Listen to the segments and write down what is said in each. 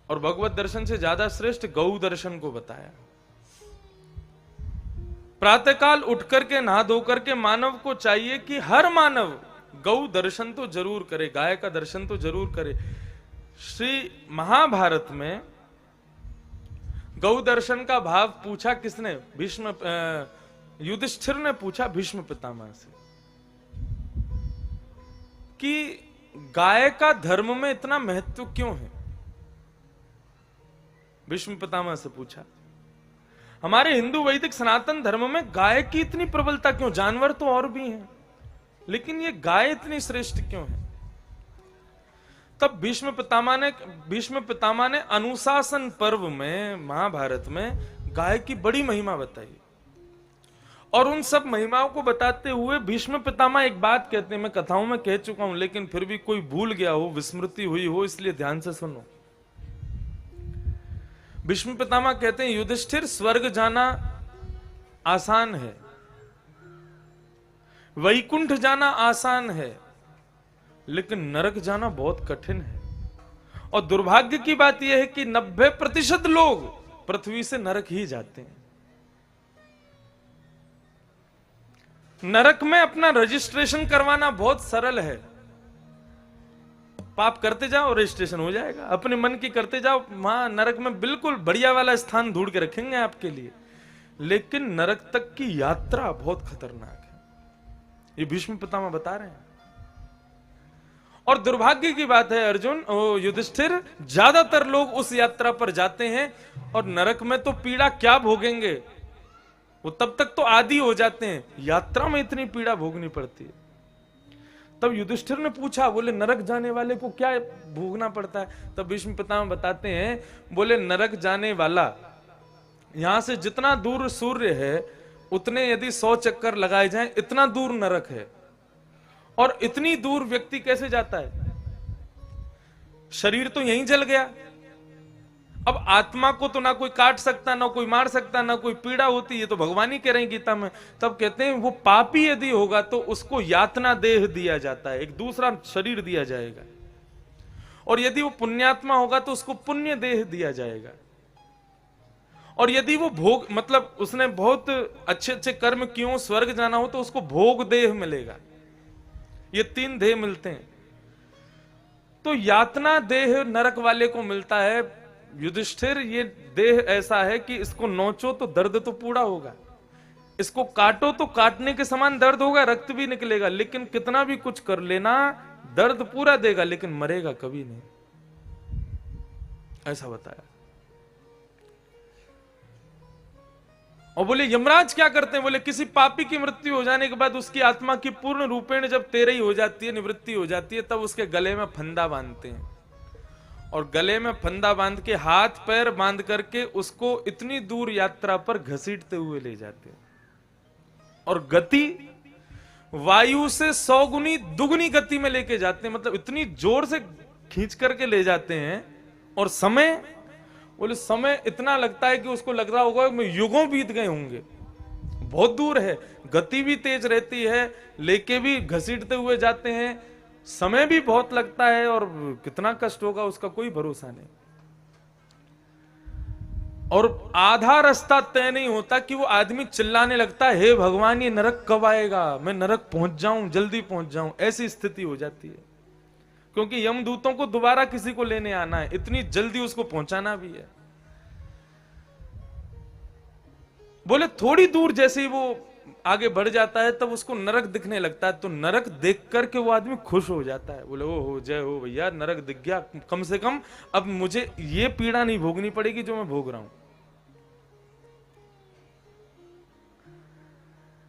और भगवत दर्शन से ज्यादा श्रेष्ठ गौ दर्शन को बताया। प्रातःकाल उठ करके नहा धो करके मानव को चाहिए कि हर मानव गौ दर्शन तो जरूर करे, गाय का दर्शन तो जरूर करे। श्री महाभारत में गौ दर्शन का भाव पूछा किसने? भीष्म युधिष्ठिर ने पूछा भीष्म पितामह से कि गाय का धर्म में इतना महत्व क्यों है। भीष्म पितामह से पूछा, हमारे हिंदू वैदिक सनातन धर्म में गाय की इतनी प्रबलता क्यों? जानवर तो और भी हैं, लेकिन ये गाय इतनी श्रेष्ठ क्यों है? तब भीष्म पितामह ने अनुशासन पर्व में महाभारत में गाय की बड़ी महिमा बताई। और उन सब महिमाओं को बताते हुए भीष्म पितामह एक बात कहते हैं, मैं कथाओं में कह चुका हूं, लेकिन फिर भी कोई भूल गया हो, विस्मृति हुई हो, इसलिए ध्यान से सुनो। भीष्म पितामह कहते हैं, युधिष्ठिर, स्वर्ग जाना आसान है, वैकुंठ जाना आसान है, लेकिन नरक जाना बहुत कठिन है। और दुर्भाग्य की बात यह है कि 90% लोग पृथ्वी से नरक ही जाते हैं। नरक में अपना रजिस्ट्रेशन करवाना बहुत सरल है, पाप करते जाओ रजिस्ट्रेशन हो जाएगा, अपने मन की करते जाओ, वहां नरक में बिल्कुल बढ़िया वाला स्थान ढूंढ के रखेंगे आपके लिए। लेकिन नरक तक की यात्रा बहुत खतरनाक है, ये भीष्म पितामह बता रहे हैं। और दुर्भाग्य की बात है अर्जुन, युधिष्ठिर, ज्यादातर लोग उस यात्रा पर जाते हैं और नरक में तो पीड़ा क्या भोगेंगे, वो तब तक तो आदी हो जाते हैं, यात्रा में इतनी पीड़ा भोगनी पड़ती है। तब युधिष्ठिर ने पूछा, बोले नरक जाने वाले को क्या भोगना पड़ता है? तब भीष्म पितामह बताते हैं, बोले नरक जाने वाला यहां से जितना दूर सूर्य है उतने यदि 100 चक्कर लगाए जाएं, इतना दूर नरक है। और इतनी दूर व्यक्ति कैसे जाता है? शरीर तो यहीं जल गया, अब आत्मा को तो ना कोई काट सकता, ना कोई मार सकता, ना कोई पीड़ा होती, ये तो भगवान ही कह रहे हैं गीता में। तब कहते हैं वो पापी यदि होगा तो उसको यातना देह दिया जाता है, एक दूसरा शरीर दिया जाएगा। और यदि वो पुण्यात्मा होगा तो उसको पुण्य देह दिया जाएगा। और यदि वो भोग, मतलब उसने बहुत अच्छे अच्छे कर्म किए, स्वर्ग जाना हो तो उसको भोग देह मिलेगा। ये 3 देह मिलते हैं। तो यातना देह नरक वाले को मिलता है। युधिष्ठिर, ये देह ऐसा है कि इसको नोचो तो दर्द तो पूरा होगा, इसको काटो तो काटने के समान दर्द होगा, रक्त भी निकलेगा, लेकिन कितना भी कुछ कर लेना दर्द पूरा देगा, लेकिन मरेगा कभी नहीं, ऐसा बताया। और बोले यमराज क्या करते हैं? बोले किसी पापी की मृत्यु हो जाने के बाद उसकी आत्मा की पूर्ण रूपेण जब तेरही हो जाती है, निवृत्ति हो जाती है, तब उसके गले में फंदा बांधते हैं। और गले में फंदा बांध के हाथ पैर बांध करके उसको इतनी दूर यात्रा पर घसीटते हुए ले जाते हैं। और गति वायु से 100 गुनी दुगनी गति में लेके जाते हैं, मतलब इतनी जोर से खींच करके ले जाते हैं। और समय, बोले समय इतना लगता है कि उसको लग रहा होगा कि युगों बीत गए होंगे, बहुत दूर है, गति भी तेज रहती है, लेके भी घसीटते हुए जाते हैं, समय भी बहुत लगता है, और कितना कष्ट होगा उसका कोई भरोसा नहीं। और आधा रास्ता तय नहीं होता कि वो आदमी चिल्लाने लगता है, हे भगवान ये नरक कब आएगा, मैं नरक पहुंच जाऊं, जल्दी पहुंच जाऊं, ऐसी स्थिति हो जाती है। क्योंकि यमदूतों को दोबारा किसी को लेने आना है, इतनी जल्दी उसको पहुंचाना भी है। बोले थोड़ी दूर जैसे ही वो आगे बढ़ जाता है तब उसको नरक दिखने लगता है, तो नरक देख करके वो आदमी खुश हो जाता है। बोले ओ हो, जय हो भैया, नरक दिख गया, कम से कम अब मुझे ये पीड़ा नहीं भोगनी पड़ेगी जो मैं भोग रहा हूं।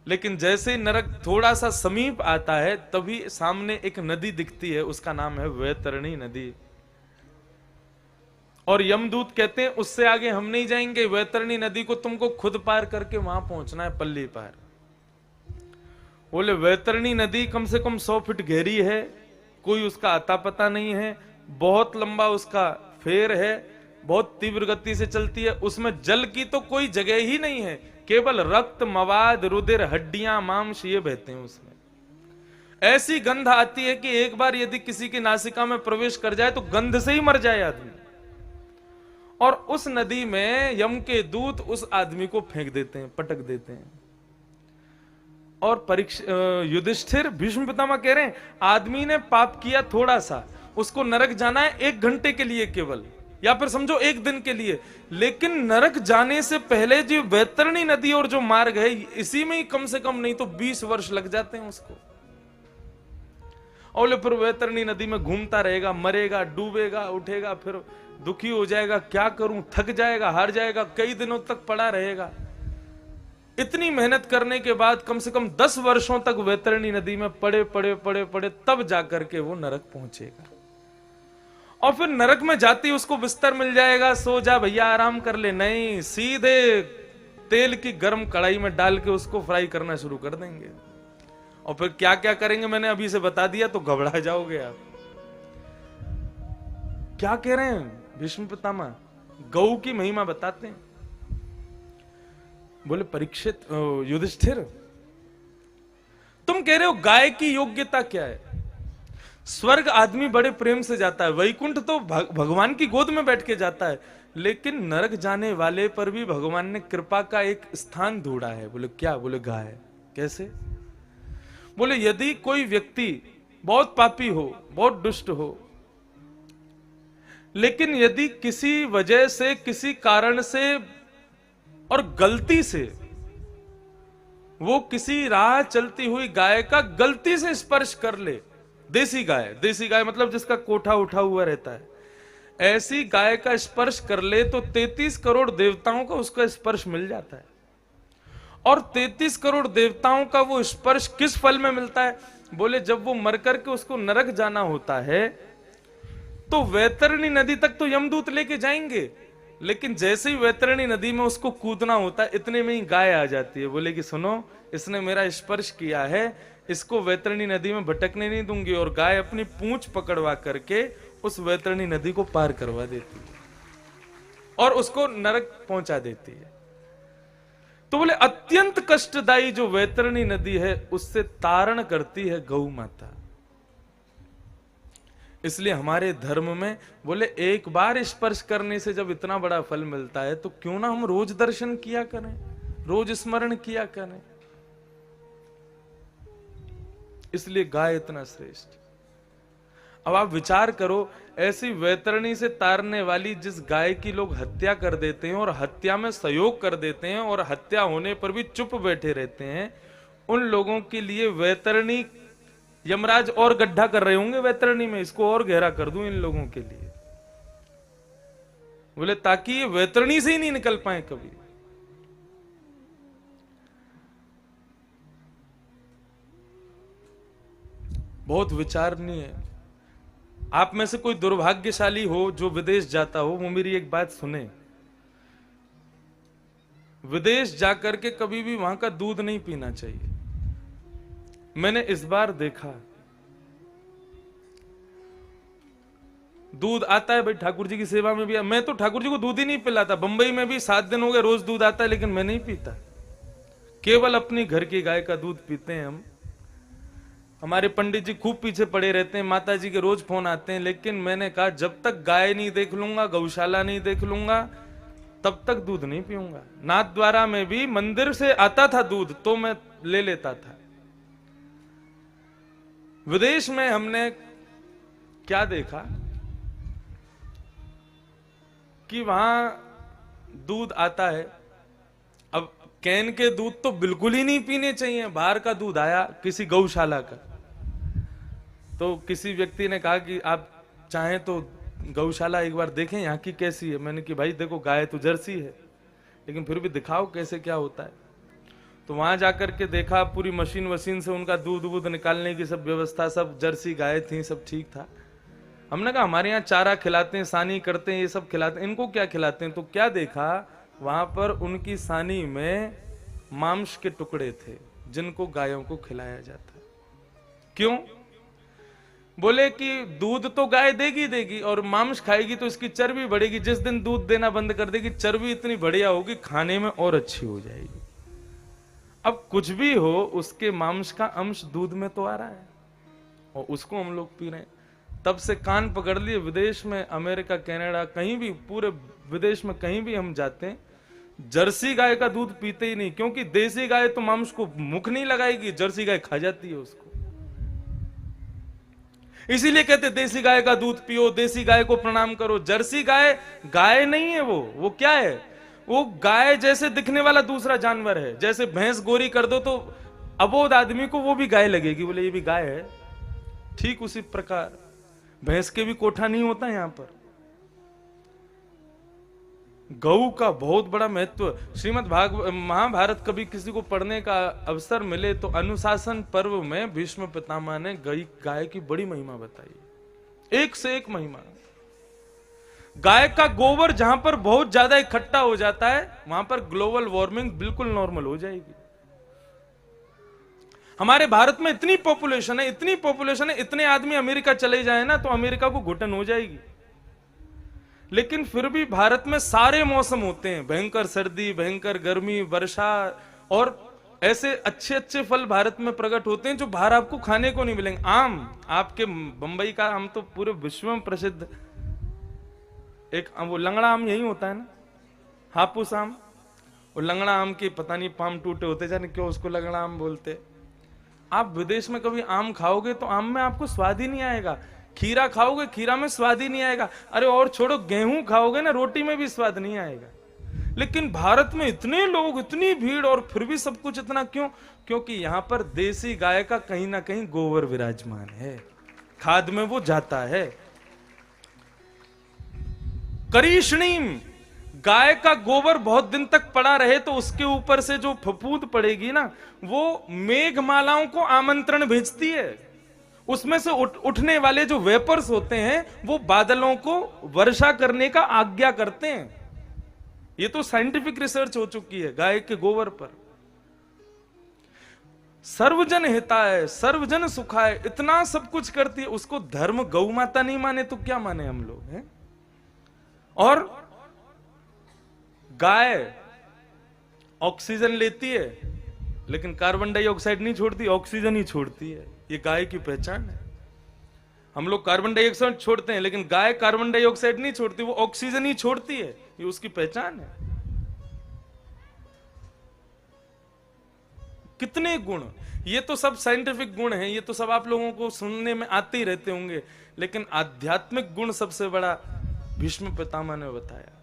लेकिन जैसे ही नरक थोड़ा सा समीप आता है तभी सामने एक नदी दिखती है, उसका नाम है वैतरणी नदी। और यमदूत कहते हैं उससे आगे हम नहीं जाएंगे, वैतरणी नदी को तुमको खुद पार करके वहां पहुंचना है, पल्ली पार। बोले वैतरणी नदी कम से कम 100 फीट गहरी है, कोई उसका अता पता नहीं है, बहुत लंबा उसका फेर है, बहुत तीव्र गति से चलती है, उसमें जल की तो कोई जगह ही नहीं है, केवल रक्त, मवाद, रुधिर, हड्डियां, मांस ये बहते हैं उसमें। ऐसी गंध आती है कि एक बार यदि किसी की नासिका में प्रवेश कर जाए तो गंध से ही मर जाए आदमी। और उस नदी में यम के दूत उस आदमी को फेंक देते हैं, पटक देते हैं। और युधिष्ठिर, भीष्म पितामह कह रहे हैं आदमी ने पाप किया थोड़ा सा, उसको नरक जाना है 1 घंटे के लिए केवल, या फिर समझो 1 दिन के लिए, लेकिन नरक जाने से पहले जो वैतरणी नदी और जो मार्ग है, इसी में ही कम से कम नहीं तो 20 वर्ष लग जाते हैं उसको। और फिर वैतरणी नदी में घूमता रहेगा, मरेगा, डूबेगा, उठेगा, फिर दुखी हो जाएगा, क्या करूं, थक जाएगा, हार जाएगा, कई दिनों तक पड़ा रहेगा। इतनी मेहनत करने के बाद कम से कम 10 वर्षों तक वैतरणी नदी में पड़े पड़े पड़े पड़े, तब जाकर के वो नरक पहुंचेगा। और फिर नरक में जाती उसको बिस्तर मिल जाएगा, सो जा भैया, आराम कर ले, नहीं, सीधे तेल की गर्म कढ़ाई में डाल के उसको फ्राई करना शुरू कर देंगे। और फिर क्या क्या करेंगे मैंने अभी से बता दिया तो घबरा जाओगे आप। क्या कह रहे हैं भीष्म पितामह? गौ की महिमा बताते हैं। बोले परीक्षित, युधिष्ठिर, तुम कह रहे हो गाय की योग्यता क्या है? स्वर्ग आदमी बड़े प्रेम से जाता है, वैकुंठ तो भगवान की गोद में बैठ के जाता है, लेकिन नरक जाने वाले पर भी भगवान ने कृपा का एक स्थान ढूंढा है। बोले क्या? बोले गाय। कैसे? बोले यदि कोई व्यक्ति बहुत पापी हो, बहुत दुष्ट हो, लेकिन यदि किसी वजह से, किसी कारण से और गलती से वो किसी राह चलती हुई गाय का गलती से स्पर्श कर ले, देसी गाय मतलब जिसका कोठा उठा हुआ रहता है, ऐसी गाय का स्पर्श कर ले तो 33 करोड़ देवताओं का उसका स्पर्श मिल जाता है। और 33 करोड़ देवताओं का वो स्पर्श किस फल में मिलता है? बोले जब वो मर करके उसको नरक जाना होता है तो वैतरणी नदी तक तो यमदूत लेके जाएंगे, लेकिन जैसे ही वैतरणी नदी में उसको कूदना होता है, इतने में ही गाय आ जाती है। बोले कि सुनो, इसने मेरा स्पर्श किया है, इसको वैतरणी नदी में भटकने नहीं दूंगी। और गाय अपनी पूंछ पकड़वा करके उस वैतरणी नदी को पार करवा देती है और उसको नरक पहुंचा देती है। तो बोले अत्यंत कष्टदायी जो वैतरणी नदी है, उससे तारण करती है गौ माता। इसलिए हमारे धर्म में बोले एक बार स्पर्श करने से जब इतना बड़ा फल मिलता है, तो क्यों ना हम रोज दर्शन किया करें, रोज स्मरण किया करें। इसलिए गाय इतना श्रेष्ठ। अब आप विचार करो, ऐसी वैतरणी से तारने वाली जिस गाय की लोग हत्या कर देते हैं और हत्या में सहयोग कर देते हैं और हत्या होने पर भी चुप बैठे रहते हैं, उन लोगों के लिए वैतरणी, यमराज और गड्ढा कर रहे होंगे वैतरणी में, इसको और गहरा कर दूं इन लोगों के लिए, बोले ताकि ये वैतरणी से ही नहीं निकल पाए कभी। बहुत विचारणीय है। आप में से कोई दुर्भाग्यशाली हो जो विदेश जाता हो, वो मेरी एक बात सुने, विदेश जाकर के कभी भी वहां का दूध नहीं पीना चाहिए। मैंने इस बार देखा, दूध आता है भाई, ठाकुर जी की सेवा में भी, मैं तो ठाकुर जी को दूध ही नहीं पिलाता। बंबई में भी 7 दिन हो गए, रोज दूध आता है, लेकिन मैं नहीं पीता, केवल अपनी घर की गाय का दूध पीते हैं हम। हमारे पंडित जी खूब पीछे पड़े रहते हैं, माता जी के रोज फोन आते हैं, लेकिन मैंने कहा जब तक गाय नहीं देख लूंगा, गौशाला नहीं देख लूंगा, तब तक दूध नहीं पीऊंगा। नाथ द्वारा में भी मंदिर से आता था दूध तो मैं ले लेता था। विदेश में हमने क्या देखा कि वहां दूध आता है, अब कैन के दूध तो बिल्कुल ही नहीं पीने चाहिए। बाहर का दूध आया किसी गौशाला का, तो किसी व्यक्ति ने कहा कि आप चाहें तो गौशाला एक बार देखें यहाँ की कैसी है। मैंने कि भाई देखो, गाय तो जर्सी है, लेकिन फिर भी दिखाओ कैसे क्या होता है। तो वहां जाकर के देखा, पूरी मशीन वशीन से उनका दूध वूध निकालने की सब व्यवस्था, सब जर्सी गाय थी, सब ठीक था। हमने कहा हमारे यहाँ चारा खिलाते हैं, सानी करते हैं, ये सब खिलाते हैं, इनको क्या खिलाते हैं? तो क्या देखा, वहां पर उनकी सानी में मांस के टुकड़े थे जिनको गायों को खिलाया जाता है। क्यों? बोले कि दूध तो गाय देगी और मांस खाएगी तो इसकी चर्बी बढ़ेगी। जिस दिन दूध देना बंद कर देगी, चर्बी इतनी बढ़िया होगी, खाने में और अच्छी हो जाएगी। अब कुछ भी हो, उसके मांस का अंश दूध में तो आ रहा है और उसको हम लोग पी रहे हैं। तब से कान पकड़ लिए। विदेश में, अमेरिका, कनाडा, कहीं भी, पूरे विदेश में कहीं भी हम जाते हैं, जर्सी गाय का दूध पीते ही नहीं, क्योंकि देसी गाय तो मांस को मुख नहीं लगाएगी, जर्सी गाय खा जाती है उसको। इसीलिए कहते देसी गाय का दूध पियो, देसी गाय को प्रणाम करो। जर्सी गाय गाय नहीं है, वो क्या है? वो गाय जैसे दिखने वाला दूसरा जानवर है। जैसे भैंस गोरी कर दो तो अबोध आदमी को वो भी गाय लगेगी, बोले ये भी गाय है। ठीक उसी प्रकार भैंस के भी कोठा नहीं होता यहां पर। गौ का बहुत बड़ा महत्व। श्रीमद् महाभारत कभी किसी को पढ़ने का अवसर मिले तो अनुशासन पर्व में भीष्म पितामह ने गाय की बड़ी महिमा बताई, एक से एक महिमा। गाय का गोबर जहां पर बहुत ज्यादा इकट्ठा हो जाता है, वहां पर ग्लोबल वार्मिंग बिल्कुल नॉर्मल हो जाएगी। हमारे भारत में इतनी पॉपुलेशन है, इतनी पॉपुलेशन है, इतने आदमी अमेरिका चले जाए ना तो अमेरिका को घुटन हो जाएगी। लेकिन फिर भी भारत में सारे मौसम होते हैं, भयंकर सर्दी, भयंकर गर्मी, वर्षा, और ऐसे अच्छे अच्छे फल भारत में प्रकट होते हैं जो बाहर आपको खाने को नहीं मिलेंगे। आम, आपके बंबई का आम तो पूरे विश्व में प्रसिद्ध। एक वो लंगड़ा आम यही होता है ना, हापुस आम। वो लंगड़ा आम के पता नहीं पाम टूटे होते, जाने क्यों उसको लंगड़ा आम बोलते। आप विदेश में कभी आम खाओगे तो आम में आपको स्वाद ही नहीं आएगा। खीरा खाओगे, खीरा में स्वाद ही नहीं आएगा। अरे और छोड़ो, गेहूं खाओगे ना, रोटी में भी स्वाद नहीं आएगा। लेकिन भारत में इतने लोग, इतनी भीड़, और फिर भी सब कुछ इतना क्यों? क्योंकि यहां पर देसी गाय का कहीं ना कहीं गोबर विराजमान है, खाद में वो जाता है। करीशनीम, गाय का गोबर बहुत दिन तक पड़ा रहे तो उसके ऊपर से जो फफूंद पड़ेगी ना, वो मेघमालाओं को आमंत्रण भेजती है। उसमें से उठने वाले जो वेपर्स होते हैं वो बादलों को वर्षा करने का आज्ञा करते हैं। ये तो साइंटिफिक रिसर्च हो चुकी है गाय के गोबर पर। सर्वजन हिताय, सर्वजन सुखाय, इतना सब कुछ करती है। उसको धर्म गौ माता नहीं माने तो क्या माने हम लोग हैं? और गाय ऑक्सीजन लेती है लेकिन कार्बन डाइऑक्साइड नहीं छोड़ती, ऑक्सीजन ही छोड़ती है। ये गाय की पहचान है। हम लोग कार्बन डाइऑक्साइड छोड़ते हैं लेकिन गाय कार्बन डाइऑक्साइड नहीं छोड़ती, वो ऑक्सीजन ही छोड़ती है। ये उसकी पहचान है। कितने गुण! ये तो सब साइंटिफिक गुण हैं, ये तो सब आप लोगों को सुनने में आते ही रहते होंगे, लेकिन आध्यात्मिक गुण सबसे बड़ा भीष्म पितामह ने बताया।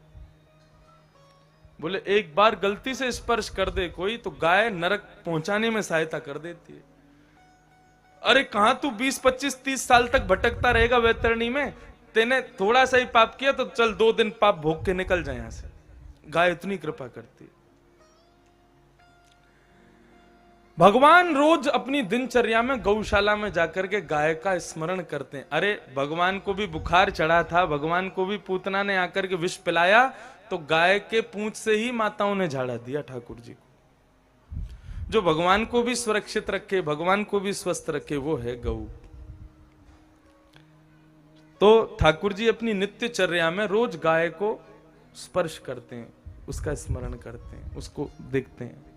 बोले एक बार गलती से स्पर्श कर दे कोई तो गाय नरक पहुंचाने में सहायता कर देती है। अरे कहां तू 20, 25, 30 साल तक भटकता रहेगा वैतरणी में? तेने थोड़ा सा ही पाप किया तो चल 2 दिन पाप भोग के निकल जाए यहां से। गाय इतनी कृपा करती है। भगवान रोज अपनी दिनचर्या में गौशाला में जाकर के गाय का स्मरण करते हैं। अरे भगवान को भी बुखार चढ़ा था, भगवान को भी पूतना ने आकर के विष पिलाया, तो गाय के पूंछ से ही माताओं ने झाड़ा दिया ठाकुर जी को। जो भगवान को भी सुरक्षित रखे, भगवान को भी स्वस्थ रखे, वो है गौ। तो ठाकुर जी अपनी नित्यचर्या में रोज गाय को स्पर्श करते हैं, उसका स्मरण करते हैं, उसको देखते हैं।